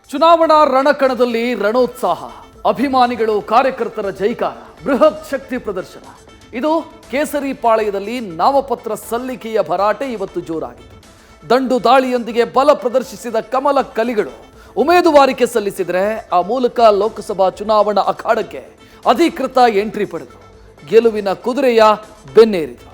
ಚುನಾವಣಾ ರಣಕಣದಲ್ಲಿ ರಣೋತ್ಸಾಹ, ಅಭಿಮಾನಿಗಳು ಕಾರ್ಯಕರ್ತರ ಜೈಕಾರ, ಬೃಹತ್ ಶಕ್ತಿ ಪ್ರದರ್ಶನ. ಇದು ಕೇಸರಿ ಪಾಳೆಯದಲ್ಲಿ ನಾಮಪತ್ರ ಸಲ್ಲಿಕೆಯ ಭರಾಟೆ ಇವತ್ತು ಜೋರಾಗಿದೆ. ದಂಡು ದಾಳಿಯೊಂದಿಗೆ ಬಲ ಪ್ರದರ್ಶಿಸಿದ ಕಮಲ ಕಲಿಗಳು ಉಮೇದುವಾರಿಕೆ ಸಲ್ಲಿಸಿದರೆ ಆ ಮೂಲಕ ಲೋಕಸಭಾ ಚುನಾವಣಾ ಅಖಾಡಕ್ಕೆ ಅಧಿಕೃತ ಎಂಟ್ರಿ ಪಡೆದರು. ಗೆಲುವಿನ ಕುದುರೆಯ ಬೆನ್ನೇರಿದರು.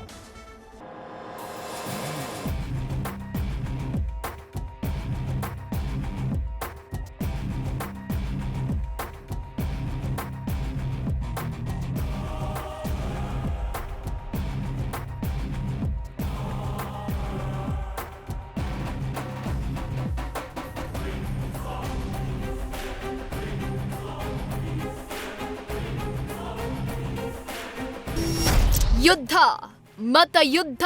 ಯುದ್ಧ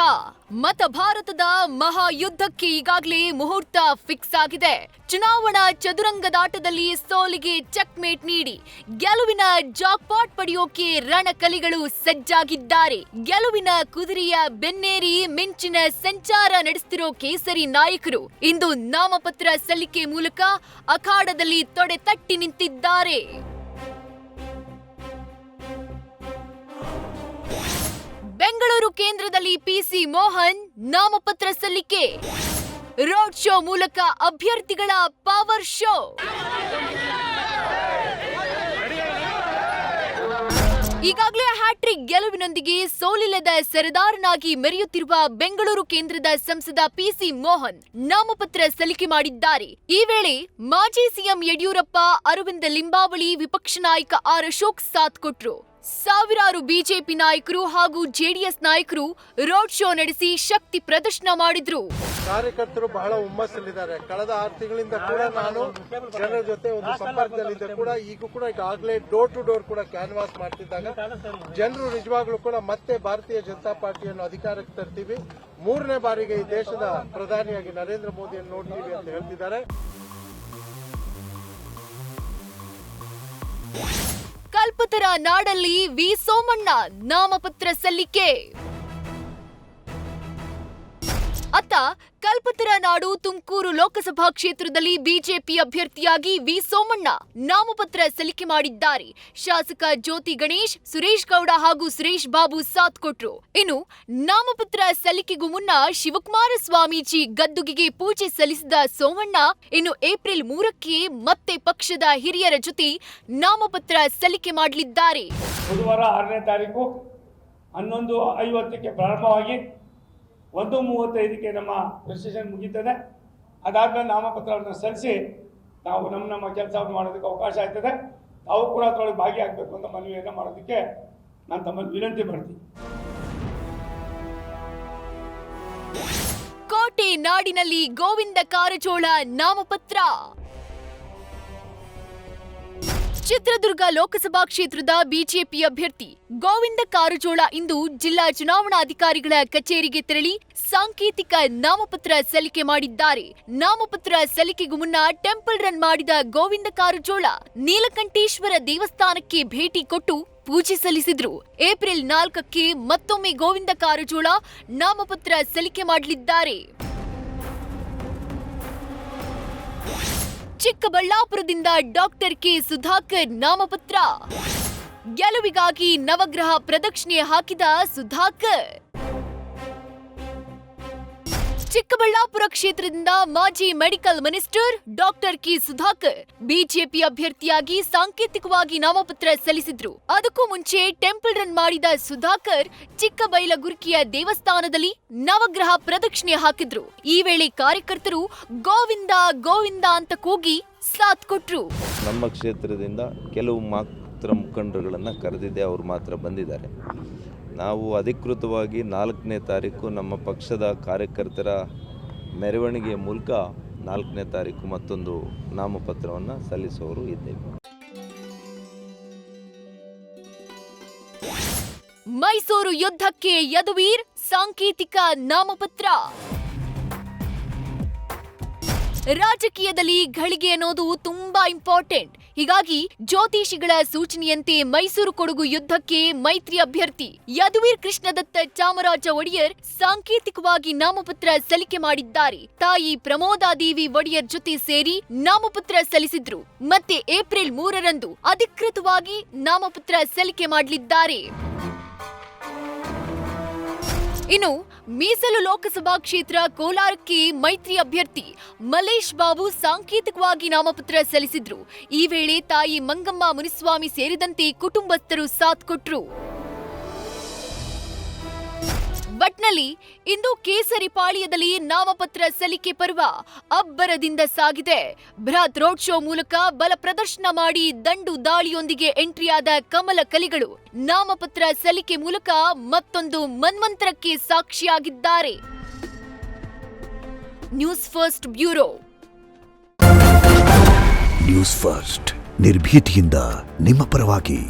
ಮತ ಭಾರತದ ಮಹಾಯುದ್ಧಕ್ಕೆ ಈಗಾಗಲೇ ಮುಹೂರ್ತ ಫಿಕ್ಸ್ ಆಗಿದೆ. ಚುನಾವಣಾ ಚದುರಂಗದಾಟದಲ್ಲಿ ಸೋಲಿಗೆ ಚೆಕ್ಮೇಟ್ ನೀಡಿ ಗೆಲುವಿನ ಜಾಕ್ಪಾಟ್ ಪಡೆಯೋಕೆ ರಣಕಲಿಗಳು ಸಜ್ಜಾಗಿದ್ದಾರೆ. ಗೆಲುವಿನ ಕುದುರೆಯ ಬೆನ್ನೇರಿ ಮಿಂಚಿನ ಸಂಚಾರ ನಡೆಸುತ್ತಿರೋ ಕೇಸರಿ ನಾಯಕರು ಇಂದು ನಾಮಪತ್ರ ಸಲ್ಲಿಕೆ ಮೂಲಕ ಅಖಾಡದಲ್ಲಿ ತೊಡೆ ತಟ್ಟಿ ನಿಂತಿದ್ದಾರೆ. ಬೆಂಗಳೂರು ಕೇಂದ್ರದಲ್ಲಿ ಪಿಸಿ ಮೋಹನ್ ನಾಮಪತ್ರ ಸಲ್ಲಿಕೆ, ರೋಡ್ ಶೋ ಮೂಲಕ ಅಭ್ಯರ್ಥಿಗಳ ಪವರ್ ಶೋ. ಈಗಾಗಲೇ ಹ್ಯಾಟ್ರಿಕ್ ಗೆಲುವಿನೊಂದಿಗೆ ಸೋಲಿಲ್ಲದ ಸರದಾರನಾಗಿ ಮೆರೆಯುತ್ತಿರುವ ಬೆಂಗಳೂರು ಕೇಂದ್ರದ ಸಂಸದ ಪಿಸಿ ಮೋಹನ್ ನಾಮಪತ್ರ ಸಲ್ಲಿಕೆ ಮಾಡಿದ್ದಾರೆ. ಈ ವೇಳೆ ಮಾಜಿ ಸಿಎಂ ಯಡಿಯೂರಪ್ಪ, ಅರವಿಂದ ಲಿಂಬಾವಳಿ, ವಿಪಕ್ಷ ನಾಯಕ ಆರ್ ಅಶೋಕ್ ಸಾಥ್ ಕೊಟ್ರು. ಸಾವಿರಾರು ಬಿಜೆಪಿ ನಾಯಕರು ಹಾಗೂ ಜೆಡಿಎಸ್ ನಾಯಕರು ರೋಡ್ ಶೋ ನಡೆಸಿ ಶಕ್ತಿ ಪ್ರದರ್ಶನ ಮಾಡಿದ್ರು. ಕಾರ್ಯಕರ್ತರು ಬಹಳ ಹುಮ್ಮಸ್ಸಲ್ಲಿದ್ದಾರೆ. ಕಳೆದ 6 ತಿಂಗಳಿಂದ ಕೂಡ ನಾನು ಜನರ ಜೊತೆ ಒಂದು ಸಂಪರ್ಕದಲ್ಲಿದ್ದೆ ಕೂಡ. ಈಗ ಕೂಡ ಈಗಾಗಲೇ ಡೋರ್ ಟು ಡೋರ್ ಕೂಡ ಕ್ಯಾನ್ವಾಸ್ ಮಾಡ್ತಿದ್ದಾಗ ಜನರು ನಿಜವಾಗ್ಲೂ ಕೂಡ ಮತ್ತೆ ಭಾರತೀಯ ಜನತಾ ಪಾರ್ಟಿಯನ್ನು ಅಧಿಕಾರಕ್ಕೆ ತರ್ತೀವಿ, 3ನೇ ಬಾರಿಗೆ ಈ ದೇಶದ ಪ್ರಧಾನಿಯಾಗಿ ನರೇಂದ್ರ ಮೋದಿಯನ್ನು ನೋಡ್ತೀವಿ ಅಂತ ಹೇಳ್ತಿದ್ದಾರೆ. ಕಲ್ಪತರ ನಾಡಲ್ಲಿ ವಿ ಸೋಮಣ್ಣ ನಾಮಪತ್ರ ಸಲ್ಲಿಕೆ. ಅತ್ತ ಕಲ್ಪತರ ನಾಡು ತುಮಕೂರು ಲೋಕಸಭಾ ಕ್ಷೇತ್ರದಲ್ಲಿ ಬಿಜೆಪಿ ಅಭ್ಯರ್ಥಿಯಾಗಿ ವಿ ಸೋಮಣ್ಣ ನಾಮಪತ್ರ ಸಲ್ಲಿಕೆ ಮಾಡಿದ್ದಾರೆ. ಶಾಸಕ ಜ್ಯೋತಿ ಗಣೇಶ್, ಸುರೇಶ್ ಗೌಡ ಹಾಗೂ ಸುರೇಶ್ ಬಾಬು ಸಾಥ್ ಕೊಟ್ರು. ಇನ್ನು ನಾಮಪತ್ರ ಸಲ್ಲಿಕೆಗೂ ಮುನ್ನ ಶಿವಕುಮಾರ ಸ್ವಾಮೀಜಿ ಗದ್ದುಗೆಗೆ ಪೂಜೆ ಸಲ್ಲಿಸಿದ ಸೋಮಣ್ಣ ಇನ್ನು ಏಪ್ರಿಲ್ 3ಕ್ಕೆ ಮತ್ತೆ ಪಕ್ಷದ ಹಿರಿಯರ ಜೊತೆ ನಾಮಪತ್ರ ಸಲ್ಲಿಕೆ ಮಾಡಲಿದ್ದಾರೆ. ಬುಧವಾರ 6ನೇ ತಾರೀಕು 11:50ಕ್ಕೆ ಪ್ರಾರಂಭವಾಗಿ 1:35ಕ್ಕೆ ನಮ್ಮ ರಿಜಿಸ್ಟ್ರೇಷನ್ ಮುಗೀತದೆ. ಅದಾದ್ಮೇಲೆ ನಾಮಪತ್ರವನ್ನು ಸಲ್ಲಿಸಿ ನಾವು ನಮ್ಮ ಕೆಲಸವನ್ನು ಮಾಡೋದಕ್ಕೆ ಅವಕಾಶ ಆಗ್ತದೆ. ತಾವು ಕೂಡ ಅದರೊಳಗೆ ಭಾಗಿಯಾಗಬೇಕು ಅಂತ ಮನವಿಯನ್ನು ಮಾಡೋದಕ್ಕೆ ನಾನು ತಮ್ಮಲ್ಲಿ ವಿನಂತಿ ಮಾಡ್ತೀನಿ. ಕೋಟೆ ನಾಡಿನಲ್ಲಿ ಗೋವಿಂದ ಕಾರಜೋಳ ನಾಮಪತ್ರ. ಚಿತ್ರದುರ್ಗ ಲೋಕಸಭಾ ಕ್ಷೇತ್ರದ ಬಿಜೆಪಿ ಅಭ್ಯರ್ಥಿ ಗೋವಿಂದ ಕಾರಜೋಳ ಇಂದು ಜಿಲ್ಲಾ ಚುನಾವಣಾಧಿಕಾರಿಗಳ ಕಚೇರಿಗೆ ತೆರಳಿ ಸಾಂಕೇತಿಕ ನಾಮಪತ್ರ ಸಲ್ಲಿಕೆ ಮಾಡಿದ್ದಾರೆ. ನಾಮಪತ್ರ ಸಲ್ಲಿಕೆಗೂ ಮುನ್ನ ಟೆಂಪಲ್ ರನ್ ಮಾಡಿದ ಗೋವಿಂದ ಕಾರಜೋಳ ನೀಲಕಂಠೇಶ್ವರ ದೇವಸ್ಥಾನಕ್ಕೆ ಭೇಟಿ ಕೊಟ್ಟು ಪೂಜೆ ಸಲ್ಲಿಸಿದ್ರು. ಏಪ್ರಿಲ್ 4ಕ್ಕೆ ಮತ್ತೊಮ್ಮೆ ಗೋವಿಂದ ಕಾರಜೋಳ ನಾಮಪತ್ರ ಸಲ್ಲಿಕೆ ಮಾಡಲಿದ್ದಾರೆ. ಚಿಕ್ಕಬಳ್ಳಾಪುರದಿಂದ ಡಾಕ್ಟರ್ ಕೆ ಸುಧಾಕರ್ ನಾಮಪತ್ರ. ಗೆಲುವಿಗಾಗಿ ನವಗ್ರಹ ಪ್ರದಕ್ಷಿಣೆ ಹಾಕಿದ ಸುಧಾಕರ್. ಚಿಕ್ಕಬಳ್ಳಾಪುರ ಕ್ಷೇತ್ರದಿಂದ ಮಾಜಿ medical minister doctor K Sudhakar BJP ಅಭ್ಯರ್ಥಿಯಾಗಿ ಸಾಂಕೇತಿಕವಾಗಿ ನಾಮಪತ್ರ ಸಲ್ಲಿಸಿದ್ರು. ಅದಕ್ಕೂ ಮುಂಚೆ ಟೆಂಪಲ್ ರನ್ ಮಾಡಿದ ಸುಧಾಕರ್ ಚಿಕ್ಕಬೈಲಗುರ್ಕಿಯ ದೇವಸ್ಥಾನದಲ್ಲಿ ನವಗ್ರಹ ಪ್ರದಕ್ಷಿಣೆ ಹಾಕಿದ್ರು. ಈ ವೇಳೆ ಕಾರ್ಯಕರ್ತರು ಗೋವಿಂದ ಗೋವಿಂದ ಅಂತ ಕೂಗಿ ಸಾಥ್ ಕೊಟ್ರು. ನಮ್ಮ ಕ್ಷೇತ್ರದಿಂದ ಕೆಲವು ಮಾತ್ರ ಮುಖಂಡರುಗಳನ್ನು ಕರೆದಿದ್ದೆ, ಅವರು ಮಾತ್ರ ಬಂದಿದ್ದಾರೆ. ನಾವು ಅಧಿಕೃತವಾಗಿ 4ನೇ ತಾರೀಕು ನಮ್ಮ ಪಕ್ಷದ ಕಾರ್ಯಕರ್ತರ ಮೆರವಣಿಗೆಯ ಮೂಲಕ 4ನೇ ತಾರೀಕು ಮತ್ತೊಂದು ನಾಮಪತ್ರವನ್ನು ಸಲ್ಲಿಸುವವರು ಇದ್ದೇವೆ. ಮೈಸೂರು ಯುದ್ಧಕ್ಕೆ ಯದುವೀರ್ ಸಾಂಕೇತಿಕ ನಾಮಪತ್ರ. ರಾಜಕೀಯದಲ್ಲಿ ಘಳಿಗೆ ಅನ್ನೋದು ತುಂಬಾ ಇಂಪಾರ್ಟೆಂಟ್. ಹೀಗಾಗಿ ಜ್ಯೋತಿಷಿಗಳ ಸೂಚನೆಯಂತೆ ಮೈಸೂರು ಕೊಡಗು ಯುದ್ಧಕ್ಕೆ ಮೈತ್ರಿ ಅಭ್ಯರ್ಥಿ ಯದುವೀರ್ ಕೃಷ್ಣದತ್ತ ಚಾಮರಾಜ ಒಡೆಯರ್ ಸಾಂಕೇತಿಕವಾಗಿ ನಾಮಪತ್ರ ಸಲ್ಲಿಕೆ ಮಾಡಿದ್ದಾರೆ. ತಾಯಿ ಪ್ರಮೋದಾದೇವಿ ಒಡೆಯರ್ ಜೊತೆ ಸೇರಿ ನಾಮಪತ್ರ ಸಲ್ಲಿಸಿದ್ರು. ಮತ್ತೆ ಏಪ್ರಿಲ್ 3ರಂದು ಅಧಿಕೃತವಾಗಿ ನಾಮಪತ್ರ ಸಲ್ಲಿಕೆ ಮಾಡಲಿದ್ದಾರೆ. ಇನ್ನು ಮೀಸಲು ಲೋಕಸಭಾ ಕ್ಷೇತ್ರ ಕೋಲಾರಕ್ಕೆ ಮೈತ್ರಿ ಅಭ್ಯರ್ಥಿ ಮಲೇಶ್ ಬಾಬು ಸಾಂಕೇತಿಕವಾಗಿ ನಾಮಪತ್ರ ಸಲ್ಲಿಸಿದ್ರು. ಈ ವೇಳೆ ತಾಯಿ ಮಂಗಮ್ಮ ಮುನಿಸ್ವಾಮಿ ಸೇರಿದಂತೆ ಕುಟುಂಬಸ್ಥರು ಸಾಥ್ ಕೊಟ್ರು. ಒಟ್ನಲ್ಲಿ ಇಂದು ಕೇಸರಿಪಾಳ್ಯದಲ್ಲಿ ನಾಮಪತ್ರ ಸಲ್ಲಿಕೆ ಪರ್ವ ಅಬ್ಬರದಿಂದ ಸಾಗಿದೆ. ಬೃಹತ್ ರೋಡ್ ಶೋ ಮೂಲಕ ಬಲ ಪ್ರದರ್ಶನ ಮಾಡಿ ದಂಡು ದಾಳಿಯೊಂದಿಗೆ ಎಂಟ್ರಿಯಾದ ಕಮಲ ಕಲಿಗಳು ನಾಮಪತ್ರ ಸಲ್ಲಿಕೆ ಮೂಲಕ ಮತ್ತೊಂದು ಮನ್ವಂತರಕ್ಕೆ ಸಾಕ್ಷಿಯಾಗಿದ್ದಾರೆ. News first bureau. News first ನಿರ್ಭೀತಿಯಿಂದ ನಿಮ್ಮ ಪರವಾಗಿ.